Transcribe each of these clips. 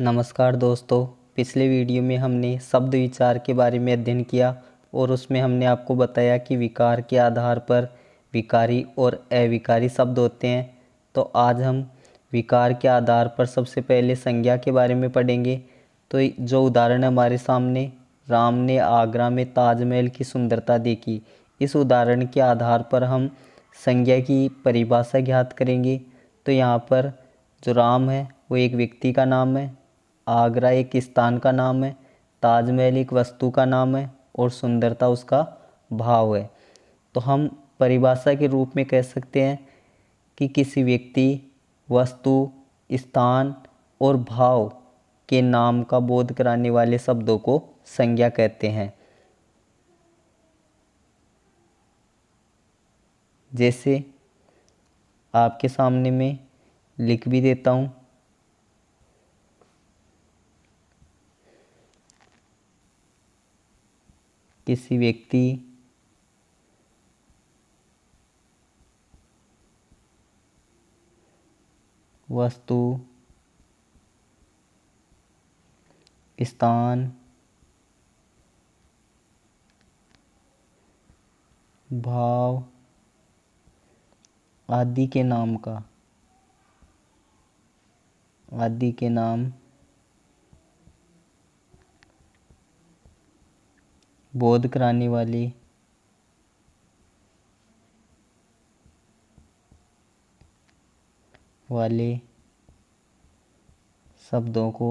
नमस्कार दोस्तों। पिछले वीडियो में हमने शब्द विचार के बारे में अध्ययन किया और उसमें हमने आपको बताया कि विकार के आधार पर विकारी और अविकारी शब्द होते हैं। तो आज हम विकार के आधार पर सबसे पहले संज्ञा के बारे में पढ़ेंगे। तो जो उदाहरण हमारे सामने, राम ने आगरा में ताजमहल की सुंदरता देखी, इस उदाहरण के आधार पर हम संज्ञा की परिभाषा ज्ञात करेंगे। तो यहाँ पर जो राम है वो एक व्यक्ति का नाम है, आगरा एक स्थान का नाम है, ताजमहल एक वस्तु का नाम है और सुंदरता उसका भाव है। तो हम परिभाषा के रूप में कह सकते हैं कि किसी व्यक्ति, वस्तु, स्थान और भाव के नाम का बोध कराने वाले शब्दों को संज्ञा कहते हैं। जैसे आपके सामने मैं लिख भी देता हूँ। किसी व्यक्ति, वस्तु, स्थान, भाव आदि के नाम बोध कराने वाले शब्दों को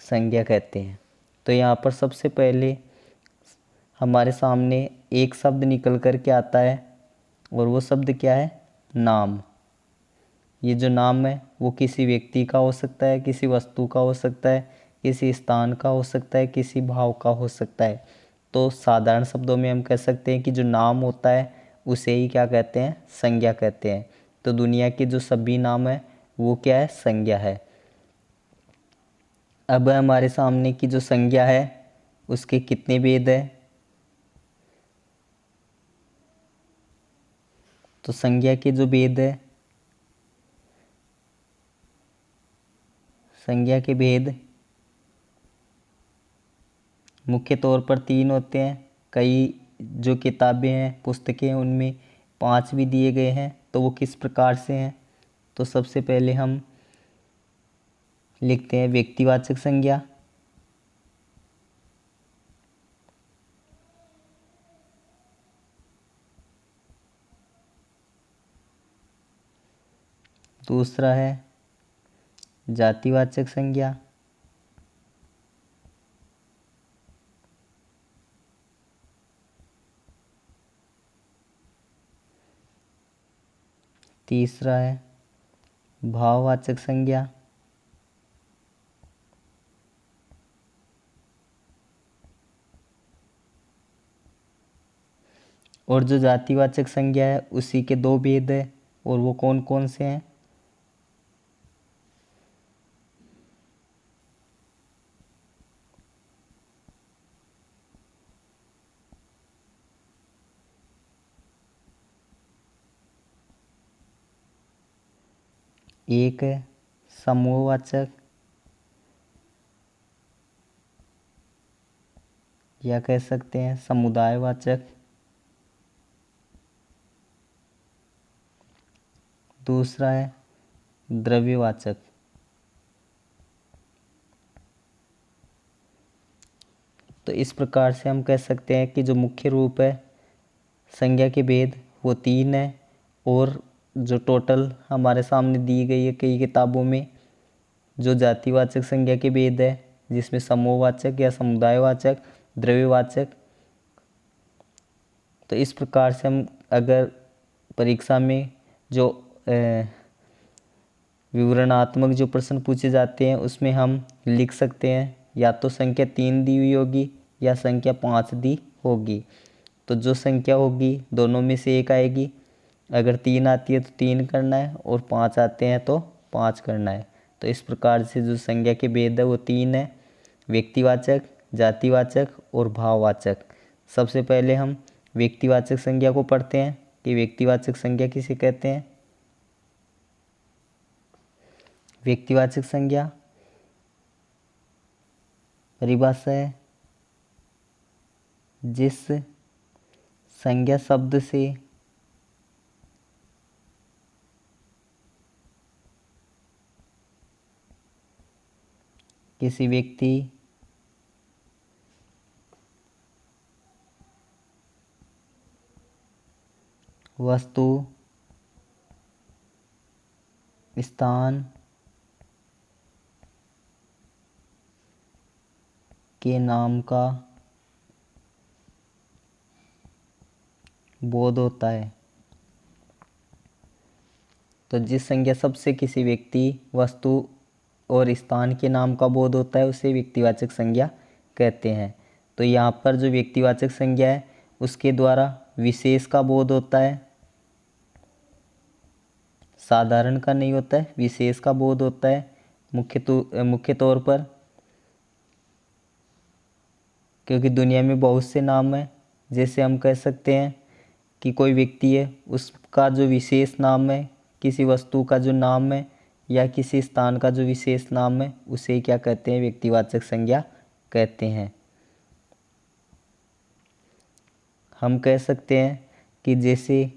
संज्ञा कहते हैं। तो यहाँ पर सबसे पहले हमारे सामने एक शब्द निकल कर के आता है और वो शब्द क्या है? नाम। ये जो नाम है वो किसी व्यक्ति का हो सकता है, किसी वस्तु का हो सकता है, किसी स्थान का हो सकता है, किसी भाव का हो सकता है। तो साधारण शब्दों में हम कह सकते हैं कि जो नाम होता है उसे ही क्या कहते हैं? संज्ञा कहते हैं। तो दुनिया के जो सभी नाम है वो क्या है? संज्ञा है। अब हमारे सामने की जो संज्ञा है उसके कितने भेद है? तो संज्ञा के जो भेद है, संज्ञा के भेद मुख्य तौर पर 3 होते हैं। कई जो किताबें हैं, पुस्तकें हैं, उनमें 5 भी दिए गए हैं। तो वो किस प्रकार से हैं? तो सबसे पहले हम लिखते हैं व्यक्तिवाचक संज्ञा, दूसरा है जातिवाचक संज्ञा, तीसरा है भाववाचक संज्ञा, और जो जातिवाचक संज्ञा है उसी के 2 भेद है। और वो कौन कौन से हैं? एक है समूहवाचक या कह सकते हैं समुदायवाचक, दूसरा है द्रव्यवाचक। तो इस प्रकार से हम कह सकते हैं कि जो मुख्य रूप है संज्ञा के भेद वो 3 है। और जो टोटल हमारे सामने दी गई है कई किताबों में, जो जातिवाचक संज्ञा के भेद है जिसमें समूहवाचक या समुदायवाचक, द्रव्यवाचक। तो इस प्रकार से हम अगर परीक्षा में जो विवरणात्मक जो प्रश्न पूछे जाते हैं उसमें हम लिख सकते हैं या तो संख्या 3 दी हुई होगी या संख्या 5 दी होगी। तो जो संख्या होगी दोनों में से एक आएगी। अगर 3 आती है तो 3 करना है और 5 आते हैं तो 5 करना है। तो इस प्रकार से जो संज्ञा के भेद है वो 3 है: व्यक्तिवाचक, जातिवाचक और भाववाचक। सबसे पहले हम व्यक्तिवाचक संज्ञा को पढ़ते हैं कि व्यक्तिवाचक संज्ञा किसे कहते हैं। व्यक्तिवाचक संज्ञा परिभाषा है जिस संज्ञा शब्द से किसी व्यक्ति, वस्तु, स्थान के नाम का बोध होता है। तो जिस संज्ञा शब्द से किसी व्यक्ति, वस्तु और स्थान के नाम का बोध होता है उसे व्यक्तिवाचक संज्ञा कहते हैं। तो यहाँ पर जो व्यक्तिवाचक संज्ञा है उसके द्वारा विशेष का बोध होता है, साधारण का नहीं होता है, विशेष का बोध होता है मुख्य तौर पर, क्योंकि दुनिया में बहुत से नाम हैं। जैसे हम कह सकते हैं कि कोई व्यक्ति है, उसका जो विशेष नाम है, किसी वस्तु का जो नाम है या किसी स्थान का जो विशेष नाम है उसे क्या कहते हैं, व्यक्तिवाचक संज्ञा कहते हैं। हम कह सकते हैं कि जैसे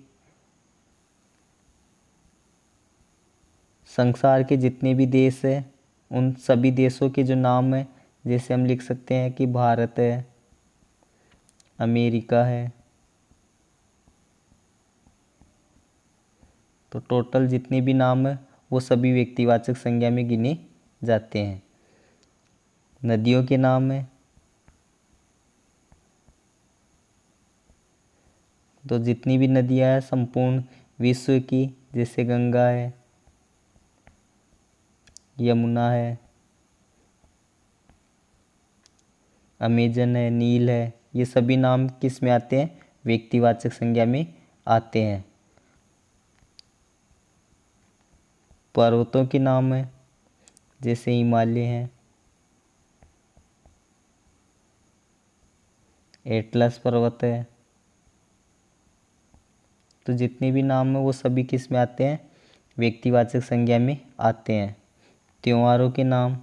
संसार के जितने भी देश हैं उन सभी देशों के जो नाम है, जैसे हम लिख सकते हैं कि भारत है, अमेरिका है। तो टोटल जितने भी नाम है वो सभी व्यक्तिवाचक संज्ञा में गिने जाते हैं। नदियों के नाम है, तो जितनी भी नदियां हैं संपूर्ण विश्व की, जैसे गंगा है, यमुना है, अमेजन है, नील है, ये सभी नाम किस में आते हैं, व्यक्तिवाचक संज्ञा में आते हैं। पर्वतों के नाम है, जैसे हिमालय है, एटलस पर्वत है। तो जितने भी नाम है वो सभी किस में आते हैं, व्यक्तिवाचक संज्ञा में आते हैं। त्योहारों के नाम,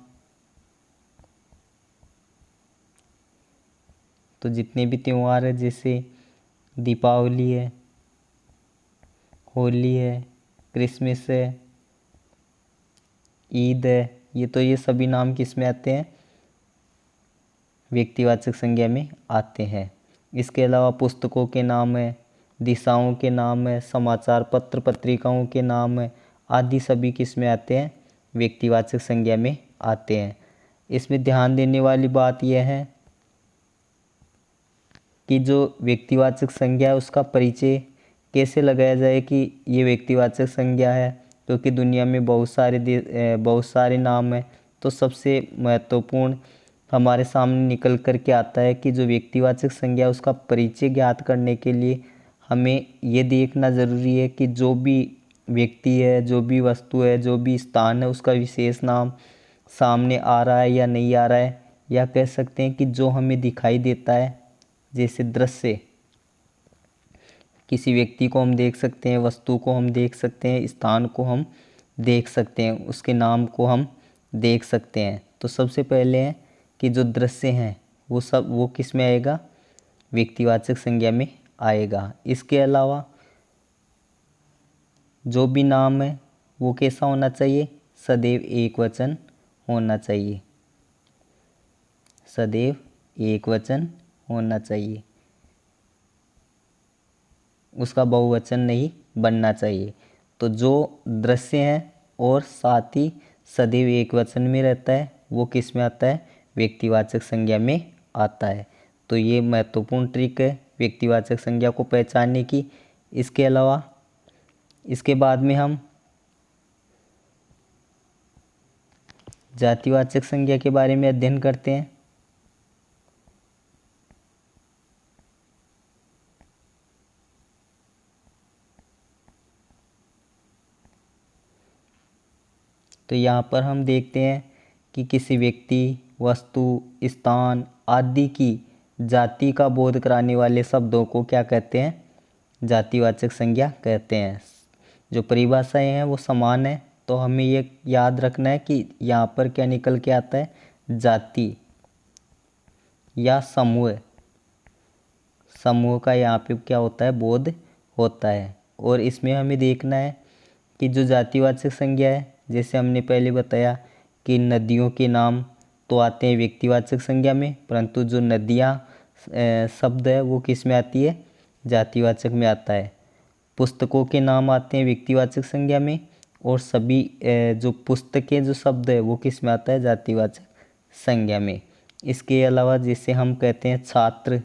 तो जितने भी त्यौहार है जैसे दीपावली है, होली है, क्रिसमस है, ईद है, ये सभी नाम किस में आते हैं, व्यक्तिवाचक संज्ञा में आते हैं। इसके अलावा पुस्तकों के नाम है, दिशाओं के नाम है, समाचार पत्र पत्रिकाओं के नाम है, आदि सभी किस में आते हैं, व्यक्तिवाचक संज्ञा में आते हैं। इसमें ध्यान देने वाली बात यह है कि जो व्यक्तिवाचक संज्ञा है उसका परिचय कैसे लगाया जाए कि ये व्यक्तिवाचक संज्ञा है, क्योंकि दुनिया में बहुत सारे नाम हैं। तो सबसे महत्वपूर्ण हमारे सामने निकल कर के आता है कि जो व्यक्तिवाचक संज्ञा उसका परिचय ज्ञात करने के लिए हमें ये देखना ज़रूरी है कि जो भी व्यक्ति है, जो भी वस्तु है, जो भी स्थान है, उसका विशेष नाम सामने आ रहा है या नहीं आ रहा है, या कह सकते हैं कि जो हमें दिखाई देता है, जैसे दृश्य, किसी व्यक्ति को हम देख सकते हैं, वस्तु को हम देख सकते हैं, स्थान को हम देख सकते हैं, उसके नाम को हम देख सकते हैं। तो सबसे पहले है कि जो दृश्य हैं वो किस में आएगा, व्यक्तिवाचक संज्ञा में आएगा। इसके अलावा जो भी नाम है वो कैसा होना चाहिए, सदैव एक वचन होना चाहिए, सदैव एक वचन होना चाहिए, उसका बहुवचन नहीं बनना चाहिए। तो जो दृश्य है और साथ ही सदैव एक वचन में रहता है वो किस में आता है, व्यक्तिवाचक संज्ञा में आता है। तो ये महत्वपूर्ण ट्रिक है व्यक्तिवाचक संज्ञा को पहचानने की। इसके अलावा इसके बाद में हम जातिवाचक संज्ञा के बारे में अध्ययन करते हैं। तो यहाँ पर हम देखते हैं कि किसी व्यक्ति, वस्तु, स्थान आदि की जाति का बोध कराने वाले शब्दों को क्या कहते हैं, जातिवाचक संज्ञा कहते हैं। जो परिभाषाएं हैं वो समान है, तो हमें ये याद रखना है कि यहाँ पर क्या निकल के आता है, जाति या समूह। समूह का यहाँ पे क्या होता है, बोध होता है। और इसमें हमें देखना है कि जो जातिवाचक संज्ञा है, जैसे हमने पहले बताया कि नदियों के नाम तो आते हैं व्यक्तिवाचक संज्ञा में, परंतु जो नदियाँ शब्द है वो किस में आती है, जातिवाचक में आता है। पुस्तकों के नाम आते हैं व्यक्तिवाचक संज्ञा में, और सभी जो पुस्तकें जो शब्द है वो किस में आता है, जातिवाचक संज्ञा में। इसके अलावा जैसे हम कहते हैं छात्र,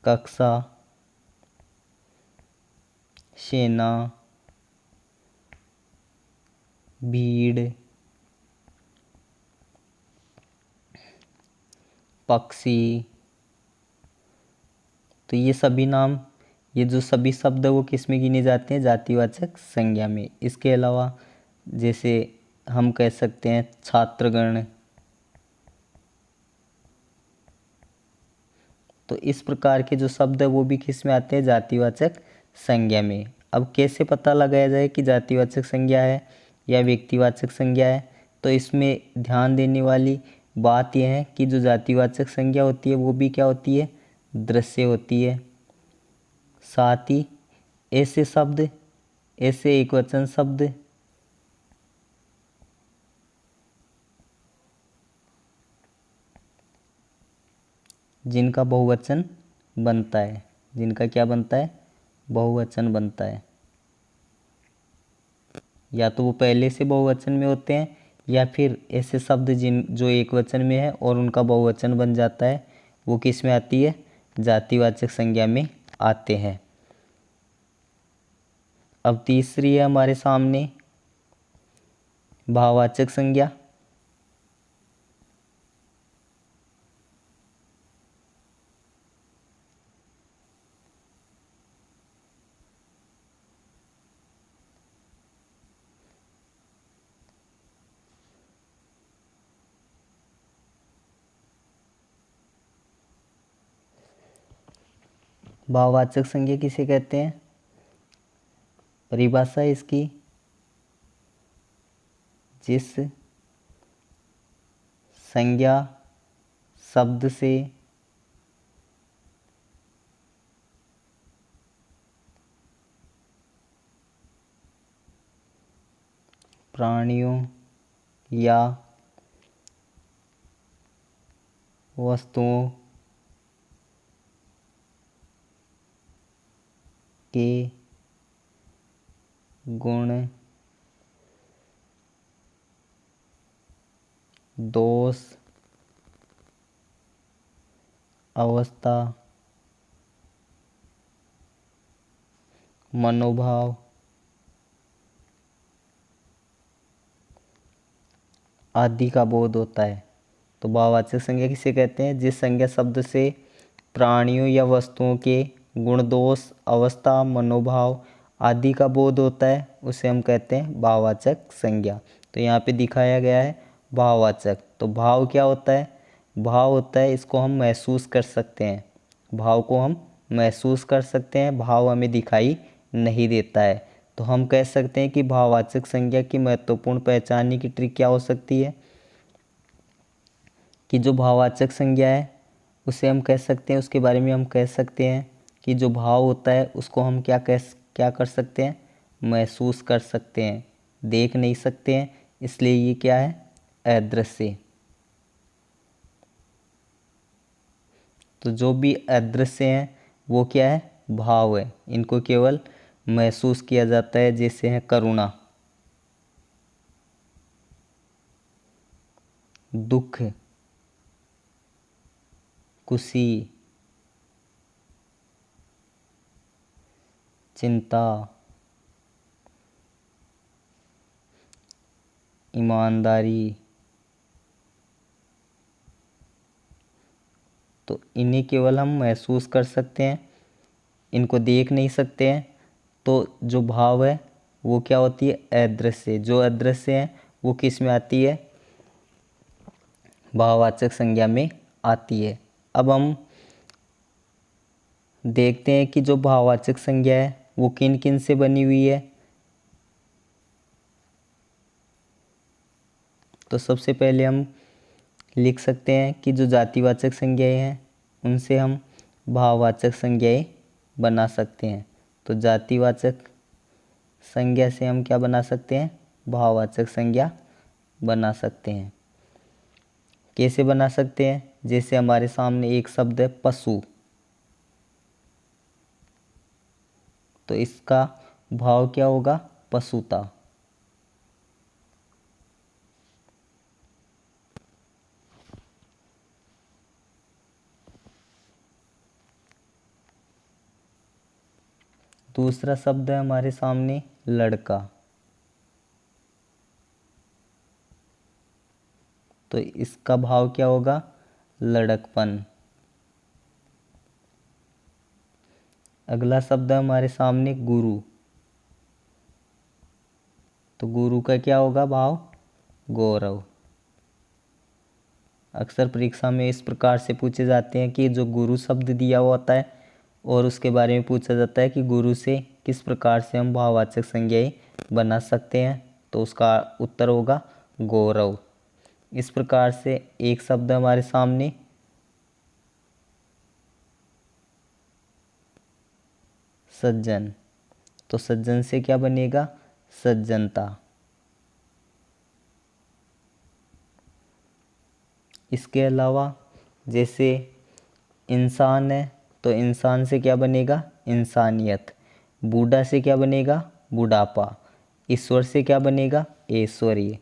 कक्षा, सेना, भीड़, पक्षी, तो ये सभी नाम, ये जो सभी शब्द है वो किस में गिने जाते हैं, जातिवाचक संज्ञा में। इसके अलावा जैसे हम कह सकते हैं छात्रगण, तो इस प्रकार के जो शब्द है वो भी किस में आते हैं, जातिवाचक संज्ञा में। अब कैसे पता लगाया जाए कि जातिवाचक संज्ञा है या व्यक्तिवाचक संज्ञा है, तो इसमें ध्यान देने वाली बात यह है कि जो जातिवाचक संज्ञा होती है वो भी क्या होती है, दृश्य होती है। साथ ही ऐसे शब्द, ऐसे एकवचन शब्द जिनका बहुवचन बनता है, जिनका क्या बनता है, बहुवचन बनता है। या तो वो पहले से बहुवचन में होते हैं, या फिर ऐसे शब्द जो एक वचन में है और उनका बहुवचन बन जाता है, वो किस में आती है, जातिवाचक संज्ञा में आते हैं। अब तीसरी है हमारे सामने भाववाचक संज्ञा। भाववाचक संज्ञा किसे कहते हैं, परिभाषा इसकी, जिस संज्ञा शब्द से प्राणियों या वस्तुओं के गुण, दोष, अवस्था, मनोभाव आदि का बोध होता है। तो भाववाचक संज्ञा किसे कहते हैं, जिस संज्ञा शब्द से प्राणियों या वस्तुओं के गुण, दोष, अवस्था, मनोभाव आदि का बोध होता है, उसे हम कहते हैं भाववाचक संज्ञा। तो यहाँ पे दिखाया गया है भाववाचक। तो भाव क्या होता है, भाव होता है, इसको हम महसूस कर सकते हैं, भाव को हम महसूस कर सकते हैं, भाव हमें दिखाई नहीं देता है। तो हम कह सकते हैं कि भाववाचक संज्ञा की महत्वपूर्ण पहचानने की ट्रिक क्या हो सकती है, कि जो भाववाचक संज्ञा है उसे हम कह सकते हैं, उसके बारे में हम कह सकते हैं कि जो भाव होता है उसको हम क्या कर सकते हैं, महसूस कर सकते हैं, देख नहीं सकते हैं, इसलिए ये क्या है, अदृश्य। तो जो भी अदृश्य हैं वो क्या है, भाव है, इनको केवल महसूस किया जाता है। जैसे है करुणा, दुख, खुशी, चिंता, ईमानदारी, तो इन्हें केवल हम महसूस कर सकते हैं, इनको देख नहीं सकते हैं। तो जो भाव है वो क्या होती है, अदृश्य। जो अदृश्य है वो किस में आती है, भाववाचक संज्ञा में आती है। अब हम देखते हैं कि जो भाववाचक संज्ञा है वो किन किन से बनी हुई है। तो सबसे पहले हम लिख सकते हैं कि जो जातिवाचक संज्ञाएं हैं उनसे हम भाववाचक संज्ञाएं बना सकते हैं। तो जातिवाचक संज्ञा से हम क्या बना सकते हैं? भाववाचक संज्ञा बना सकते हैं। कैसे बना सकते हैं? जैसे हमारे सामने एक शब्द है पशु, तो इसका भाव क्या होगा? पशुता। दूसरा शब्द है हमारे सामने लड़का, तो इसका भाव क्या होगा? लड़कपन। अगला शब्द है हमारे सामने गुरु, तो गुरु का क्या होगा भाव? गौरव। अक्सर परीक्षा में इस प्रकार से पूछे जाते हैं कि जो गुरु शब्द दिया हुआ होता है और उसके बारे में पूछा जाता है कि गुरु से किस प्रकार से हम भाववाचक संज्ञाएं बना सकते हैं, तो उसका उत्तर होगा गौरव। इस प्रकार से एक शब्द हमारे सामने सज्जन, तो सज्जन से क्या बनेगा? सज्जनता। इसके अलावा जैसे इंसान है, तो इंसान से क्या बनेगा? इंसानियत। बूढ़ा से क्या बनेगा? बुढ़ापा। ईश्वर से क्या बनेगा? ऐश्वर्य।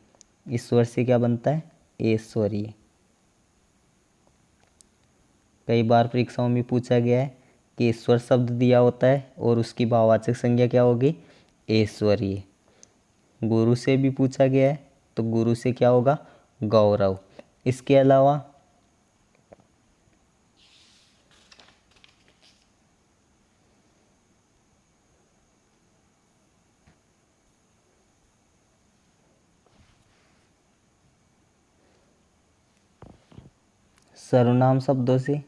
ईश्वर से क्या बनता है? ऐश्वर्य। कई बार परीक्षाओं में पूछा गया है कि ईश्वर शब्द दिया होता है और उसकी भाववाचक संज्ञा क्या होगी? ऐश्वर्य। गुरु से भी पूछा गया है, तो गुरु से क्या होगा? गौरव। इसके अलावा सर्वनाम शब्दों से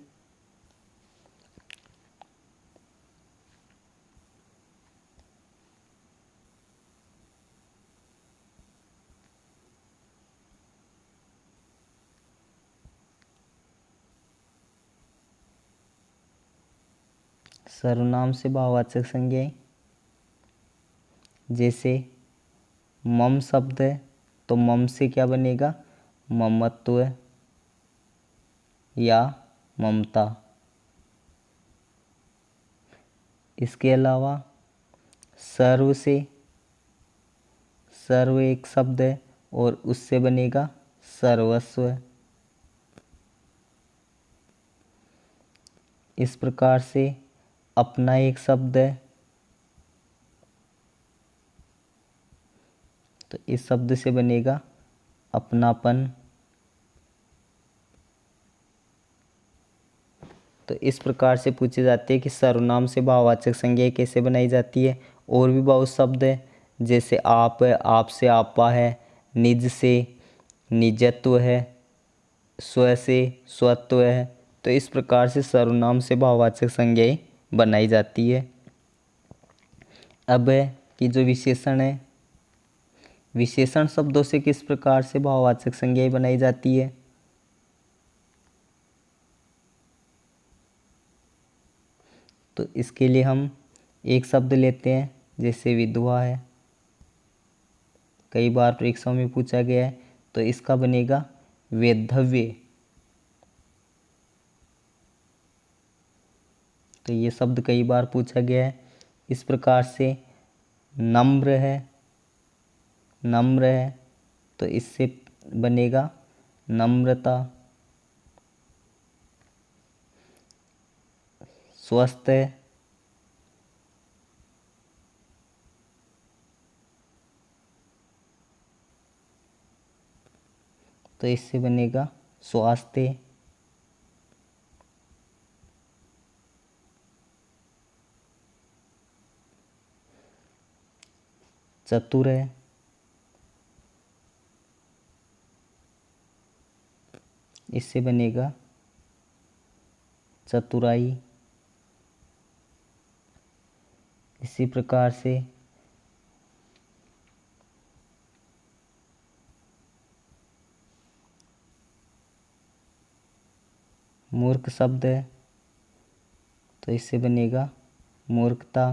सर्वनाम से भाववाचक संज्ञाएं, जैसे मम शब्द है, तो मम से क्या बनेगा? ममत्व या ममता। इसके अलावा सर्व से, सर्व एक शब्द है और उससे बनेगा सर्वस्व। इस प्रकार से अपना एक शब्द है, तो इस शब्द से बनेगा अपनापन। तो इस प्रकार से पूछे जाते हैं कि सर्वनाम से भाववाचक संज्ञाएं कैसे बनाई जाती है। और भी बहुत शब्द है, जैसे आप है, आपसे आपा है, निज से निजत्व है, स्व से स्वत्व है। तो इस प्रकार से सर्वनाम से भाववाचक संज्ञाएं बनाई जाती है। अब है कि जो विशेषण है, विशेषण शब्दों से किस प्रकार से भाववाचक संज्ञाएं बनाई जाती है। तो इसके लिए हम एक शब्द लेते हैं, जैसे विधवा है, कई बार परीक्षाओं में पूछा गया है, तो इसका बनेगा वैधव्य। तो ये शब्द कई बार पूछा गया है। इस प्रकार से नम्र है, नम्र है, तो इससे बनेगा नम्रता। स्वस्थ है, तो इससे बनेगा स्वास्थ्य। चतुर है, इससे बनेगा चतुराई। इसी प्रकार से मूर्ख शब्द है तो इससे बनेगा मूर्खता।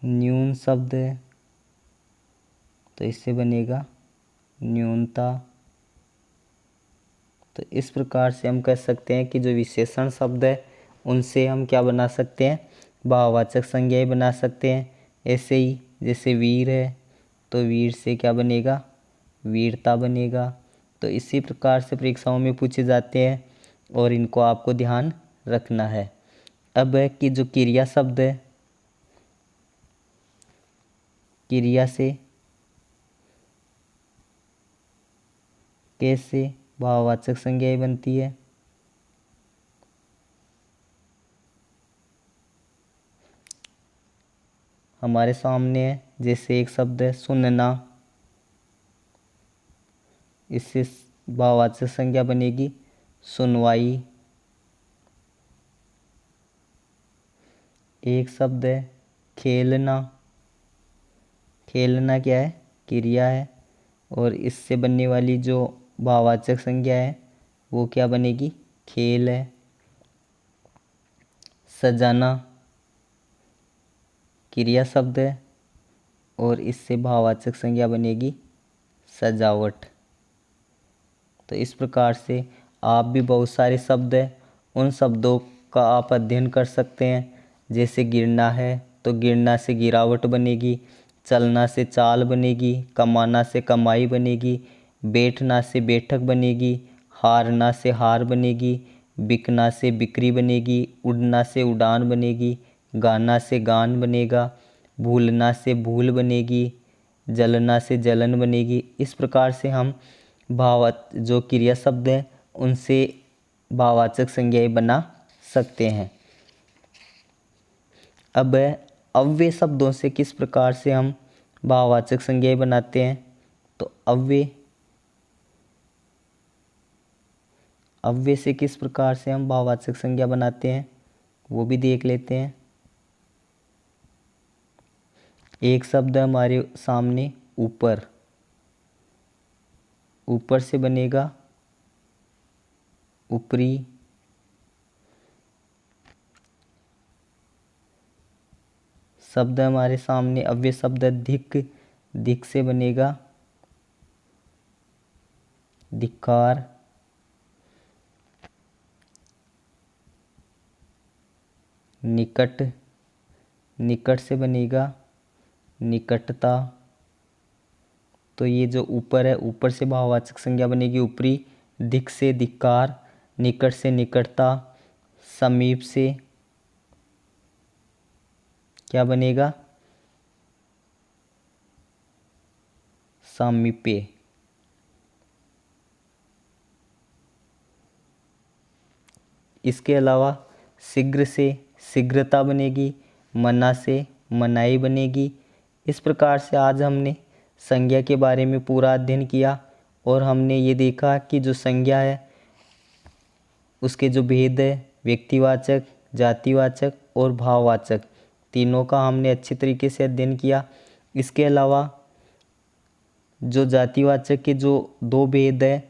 न्यून शब्द है तो इससे बनेगा न्यूनता। तो इस प्रकार से हम कह सकते हैं कि जो विशेषण शब्द है उनसे हम क्या बना सकते हैं, भाववाचक संज्ञाएं बना सकते हैं। ऐसे ही जैसे वीर है तो वीर से क्या बनेगा, वीरता बनेगा। तो इसी प्रकार से परीक्षाओं में पूछे जाते हैं और इनको आपको ध्यान रखना है। अब है कि जो क्रिया शब्द है, क्रिया से कैसे भाववाचक संज्ञाएं बनती है। हमारे सामने है जैसे एक शब्द है सुनना, इससे भाववाचक संज्ञा बनेगी सुनवाई। एक शब्द है खेलना, खेलना क्या है, क्रिया है और इससे बनने वाली जो भाववाचक संज्ञा है वो क्या बनेगी, खेल है। सजाना क्रिया शब्द है और इससे भाववाचक संज्ञा बनेगी सजावट। तो इस प्रकार से आप भी बहुत सारे शब्द हैं उन शब्दों का आप अध्ययन कर सकते हैं। जैसे गिरना है तो गिरना से गिरावट बनेगी, चलना से चाल बनेगी, कमाना से कमाई बनेगी, बैठना से बैठक बनेगी, हारना से हार बनेगी, बिकना से बिक्री बनेगी, उड़ना से उड़ान बनेगी, गाना से गान बनेगा, भूलना से भूल बनेगी, जलना से जलन बनेगी। इस प्रकार से हम जो क्रिया शब्द हैं उनसे भाववाचक संज्ञाएं बना सकते हैं। अब अव्यय शब्दों से किस प्रकार से हम भाववाचक संज्ञाएं बनाते हैं। तो अव्यय से किस प्रकार से हम भाववाचक संज्ञा बनाते हैं वो भी देख लेते हैं। एक शब्द हमारे सामने ऊपर, ऊपर से बनेगा ऊपरी। शब्द हमारे सामने अव्यय शब्द धिक, धिक से बनेगा धिक्कार। निकट, निकट से बनेगा निकटता। तो ये जो ऊपर है ऊपर से भाववाचक संज्ञा बनेगी ऊपरी, धिक से धिक्कार, निकट से निकटता, समीप से क्या बनेगा सामीप्य। इसके अलावा शीघ्र से शीघ्रता बनेगी, मना से मनाई बनेगी। इस प्रकार से आज हमने संज्ञा के बारे में पूरा अध्ययन किया और हमने ये देखा कि जो संज्ञा है उसके जो भेद है व्यक्तिवाचक, जातिवाचक और भाववाचक, तीनों का हमने अच्छी तरीके से अध्ययन किया। इसके अलावा जो जातिवाचक के जो दो भेद है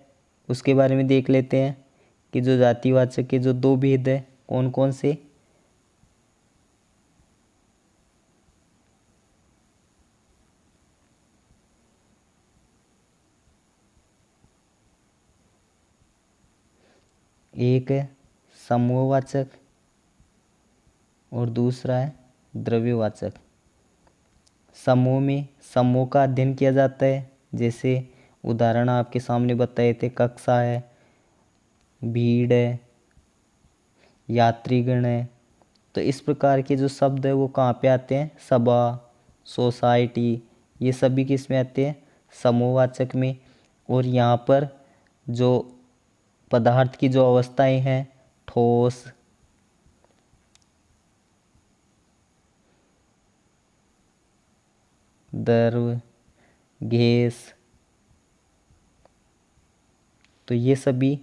उसके बारे में देख लेते हैं कि जो जातिवाचक के जो दो भेद है कौन कौन से। एक है समूहवाचक और दूसरा है द्रव्यवाचक। समूह में समूह का अध्ययन किया जाता है, जैसे उदाहरण आपके सामने बताए थे, कक्षा है, भीड़ है, यात्रीगण है। तो इस प्रकार के जो शब्द है वो कहाँ पे आते हैं, सभा, सोसाइटी, ये सभी किस में आते हैं, समूहवाचक में। और यहाँ पर जो पदार्थ की जो अवस्थाएं हैं, ठोस, द्रव, गैस, तो ये सभी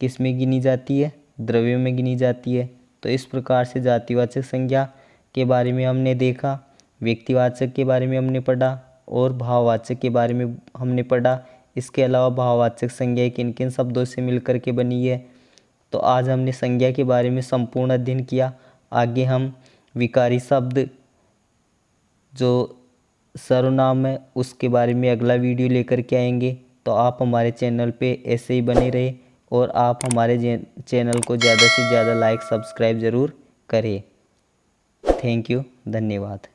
किस में गिनी जाती है, द्रव्यों में गिनी जाती है। तो इस प्रकार से जातिवाचक संज्ञा के बारे में हमने देखा, व्यक्तिवाचक के बारे में हमने पढ़ा और भाववाचक के बारे में हमने पढ़ा। इसके अलावा भाववाचक संज्ञा किन किन शब्दों से मिलकर के बनी है। तो आज हमने संज्ञा के बारे में संपूर्ण अध्ययन किया। आगे हम विकारी शब्द जो सर्वनाम है उसके बारे में अगला वीडियो लेकर के आएंगे। तो आप हमारे चैनल पे ऐसे ही बने रहे और आप हमारे चैनल को ज़्यादा से ज़्यादा लाइक सब्सक्राइब ज़रूर करें। थैंक यू, धन्यवाद।